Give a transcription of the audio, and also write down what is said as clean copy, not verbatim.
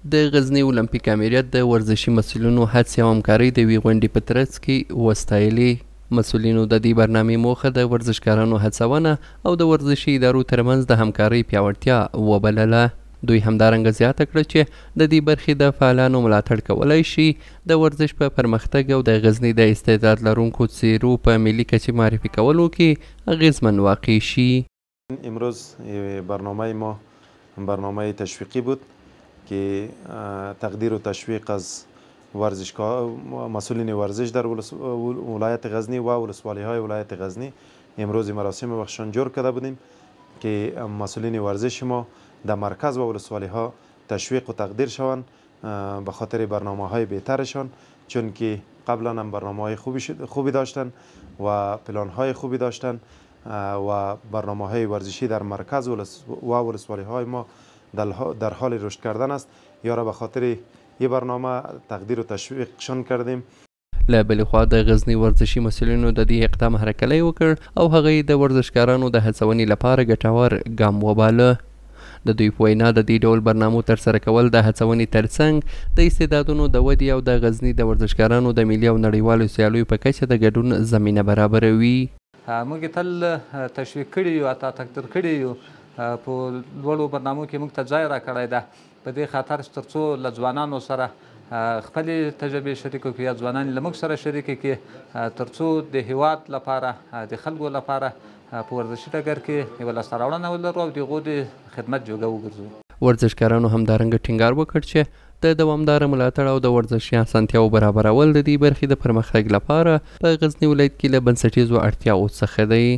د غزني اولمپیک امریت د ورزشي مسؤلینو هڅې او همکارۍ د یوې غونډې په ترڅ کې وستایلې. مسؤلینو د دې برنامې موخه د ورزشکارانو هڅونه او د ورزشي ادارو ترمنځ د همکارۍ پیاوړتیا وبلله. دوی همدارنګه زیاته کړه چې د دې برخې د فعالانو ملاتړ کولی شي د ورزش په پرمختګ او د غزني د استعداد لرونکو څیرو په ملي کچې معرفي کولو کې اغیزمن واقع شي. امروز برنامه ما برنامه تشویقی بود که تقدیر و تشویق از مسئولین ورزش در ولایت غزنی و ولسوالی های ولایت غزنی امروز مراسم بخشان جور کرده بودیم که مسئولین ورزش ما در مرکز و ولسوالی ها تشویق و تقدیر شوند به خاطر برنامه های بهترشان، چون که قبلا هم برنامه های خوبی داشتن و پلان های خوبی داشتن و برنامه های ورزشی در مرکز و ولسوالی های ما در حال رشد کردن است. یا را به خاطر یه برنامه تقدیر و تشویقشان کردیم. له بلې خوا د غزني ورزشي مسؤلینو د دې اقدام هرکلی وکړ او هغوی د ورزشکارانو د هڅونې لپاره ګټور ګام وباله. د دوی په وینا د دې ډول برنامو ترسره کول د هڅونې ترڅنګ د استعدادونو د ودې او د غزني د ورزشکارانو د ملي او نړیوالو سیالیو په کچه د ګډون زمینه برابروي. موږ تل تشویق کړي یو، حتی تقدیر کړي یو، په لوړو برنامو کې موږ ته ځای راکړی ده په دې خاطر تر څو له ځوانانو سره خپلې تجربې شریکې کړي یا ځوانان له موږ سره شریکې کړي تر څو د هیواد لپاره د خلکو لپاره په ورزشي ډګر کې یوه لاسته راوړنه ولرو او د هغو د خدمت جوګه وګرځو. ورزشکارانو همدارنګه ټینګار وکړ چې د دوامداره ملاتړ او د ورزشي اسانتیاو برابرول د دې برخې د پرمختګ لپاره په غزني ولایت کې له بنسټیزو اړتیاو څخه دی.